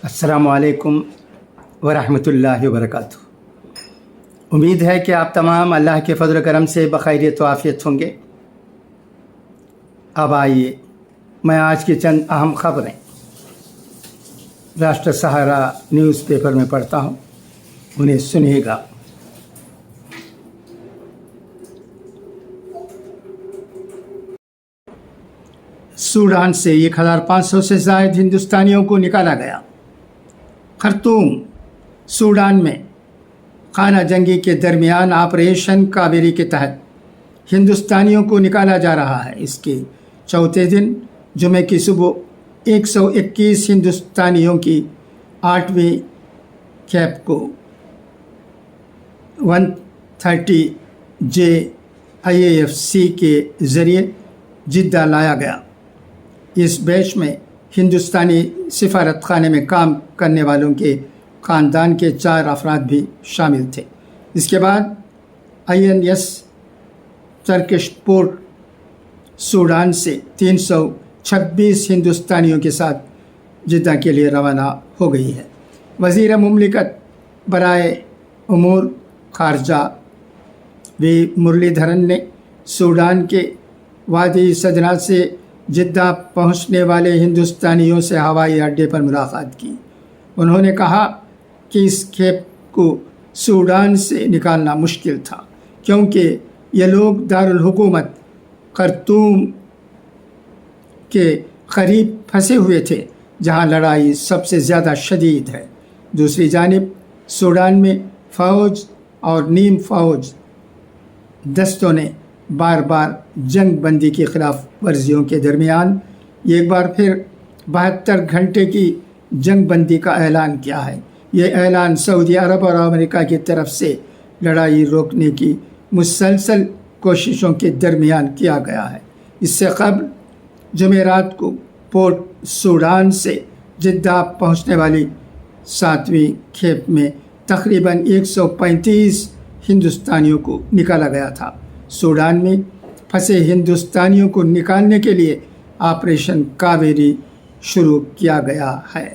अस्सलामु अलैकुम वरहमतुल्लाहि वबरकातुहू। उम्मीद है कि आप तमाम अल्लाह के फ़ज़ल करम से बखैरियत व आफ़ियत होंगे। अब आइए मैं आज की चंद अहम ख़बरें राष्ट्र सहारा न्यूज़पेपर में पढ़ता हूँ, उन्हें सुनिएगा। सूडान से 1500 से ज़ायद हिंदुस्तानियों को निकाला गया। खर्तूम, सूडान में खाना जंगी के दरमियान ऑपरेशन कावेरी के तहत हिंदुस्तानियों को निकाला जा रहा है। इसके चौथे दिन जुमे की सुबह 121 हिंदुस्तानियों की 8वीं कैप को 130J IAFC के ज़रिए जिद्दा लाया गया। इस बैच में हिंदुस्तानी सिफारत खाने में काम करने वालों के ख़ानदान के 4 अफराद भी शामिल थे। इसके बाद INS टर्किश पोर्ट सूडान से 326 हिंदुस्तानियों के साथ जिद्दा के लिए रवाना हो गई है। वज़ीर मुमलिकत बराए उमूर खारजा वी मुरलीधरन ने सूडान के वादी सजना से जिद्दा पहुंचने वाले हिंदुस्तानियों से हवाई अड्डे पर मुलाकात की। उन्होंने कहा कि इस खेप को सूडान से निकालना मुश्किल था क्योंकि ये लोग दारुल हुकूमत खर्तूम के करीब फंसे हुए थे, जहां लड़ाई सबसे ज़्यादा शदीद है। दूसरी जानिब सूडान में फ़ौज और नीम फ़ौज दस्तों ने बार बार जंग बंदी की खिलाफ वर्जियों के दरमियान एक बार फिर 72 घंटे की जंग बंदी का ऐलान किया है। ये ऐलान सऊदी अरब और अमेरिका की तरफ से लड़ाई रोकने की मुसलसल कोशिशों के दरमियान किया गया है। इससे कबल जुमेरात को पोर्ट सूडान से जिद्दा पहुंचने वाली 7वीं खेप में तकरीबन 135 हिंदुस्तानियों को निकाला गया था। सूडान में फंसे हिंदुस्तानियों को निकालने के लिए ऑपरेशन कावेरी शुरू किया गया है।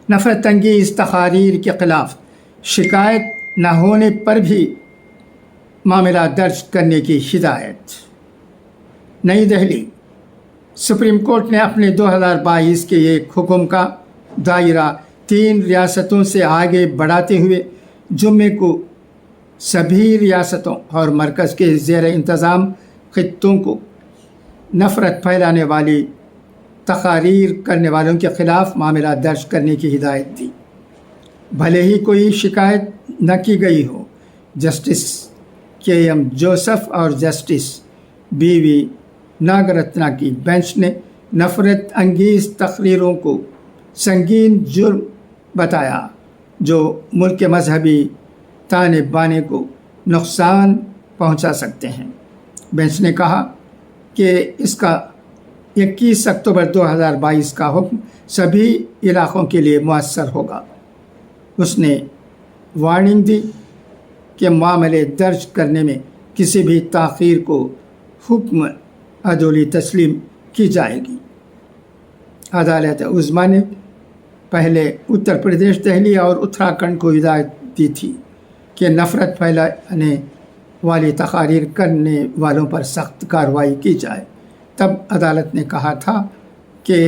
नफरत अंगेज़ तकारीर के खिलाफ शिकायत न होने पर भी मामला दर्ज करने की हिदायत। नई दिल्ली, सुप्रीम कोर्ट ने अपने 2022 के एक हुक्म का दायरा 3 रियासतों से आगे बढ़ाते हुए जुम्मे को सभी रियासतों और मरकज़ के ज़ेर इंतज़ाम खित्तों को नफ़रत फैलाने वाली तकारीर करने वालों के ख़िलाफ़ मामला दर्ज करने की हिदायत दी, भले ही कोई शिकायत न की गई हो। जस्टिस KM जोसेफ और जस्टिस BV नागरत्ना की बेंच ने नफ़रत अंगेज़ तकरीरों को संगीन जुर्म बताया जो मुल्क के मजहबी ताने बाने को नुकसान पहुंचा सकते हैं। बेंच ने कहा कि इसका 21 अक्टूबर 2022 का हुक्म सभी इलाक़ों के लिए मुअस्सर होगा। उसने वार्निंग दी कि मामले दर्ज करने में किसी भी ताख़ीर को हुक्म अदोली तस्लीम की जाएगी। अदालत उज़्मा ने पहले उत्तर प्रदेश, दिल्ली और उत्तराखंड को हिदायत दी थी कि नफ़रत फैलाने वाली तकारीर करने वालों पर सख्त कार्रवाई की जाए। तब अदालत ने कहा था कि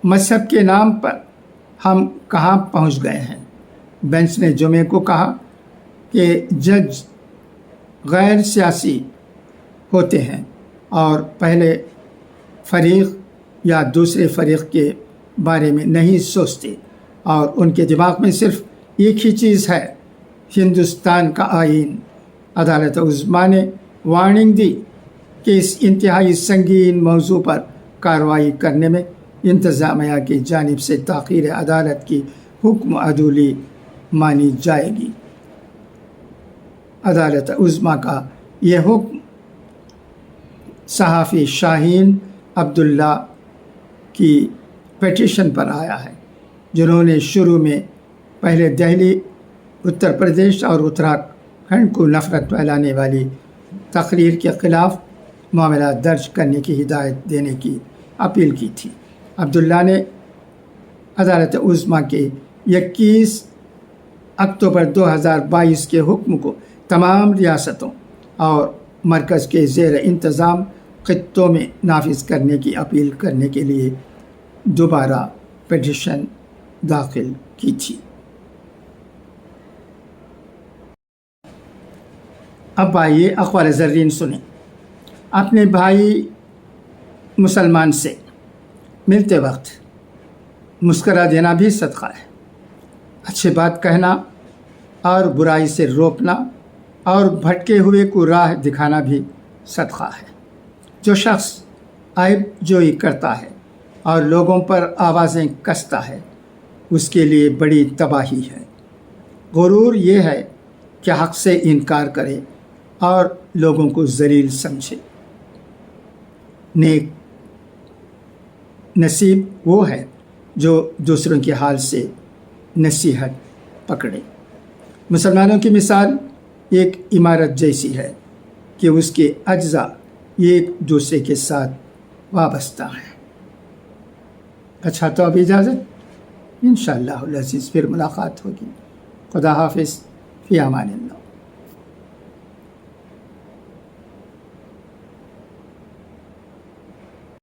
मज़हब के नाम पर हम कहाँ पहुँच गए हैं। बेंच ने जुमे को कहा कि जज गैर सियासी होते हैं और पहले फरीक या दूसरे फरीक के बारे में नहीं सोचते और उनके दिमाग में सिर्फ एक ही चीज़ है, हिंदुस्तान का आइन। अदालत उज़्मा ने वार्निंग दी कि इस इंतहाई संगीन मौजू पर कार्रवाई करने में इंतज़ामिया की जानिब से ताख़ीर अदालत की हुक्म अदूली मानी जाएगी। अदालत उज़्मा का यह हुक्म सहाफ़ी शाहीन अब्दुल्ला की पिटीशन पर आया है, जिन्होंने शुरू में पहले दिल्ली, उत्तर प्रदेश और उत्तराखंड को नफ़रत फैलाने वाली تقریر کے خلاف معاملہ درج کرنے کی ہدایت دینے کی اپیل کی تھی۔ عبداللہ نے عدالت عظمیٰ کے 21 اکتوبر 2022 کے حکم کو تمام ریاستوں اور مرکز کے زیر انتظام خطوں میں نافذ کرنے کی اپیل کرنے کے لیے دوبارہ پٹیشن داخل کی تھی۔ اب آئیے اقوال زرین سنیں۔ اپنے بھائی مسلمان سے ملتے وقت مسکرا دینا بھی صدقہ ہے۔ اچھی بات کہنا اور برائی سے روکنا اور بھٹکے ہوئے کو راہ دکھانا بھی صدقہ ہے۔ جو شخص عیب جوئی کرتا ہے اور لوگوں پر آوازیں کستا ہے اس کے لیے بڑی تباہی ہے۔ غرور یہ ہے کہ حق سے انکار کرے اور لوگوں کو ذلیل سمجھے۔ نیک نصیب وہ ہے جو دوسروں کے حال سے نصیحت پکڑے۔ مسلمانوں کی مثال ایک عمارت جیسی ہے کہ اس کے اجزاء ایک دوسرے کے ساتھ وابستہ ہیں۔ اچھا تو اب اجازت، انشاءاللہ العزیز پھر ملاقات ہوگی۔ خدا حافظ، فی امان اللہ۔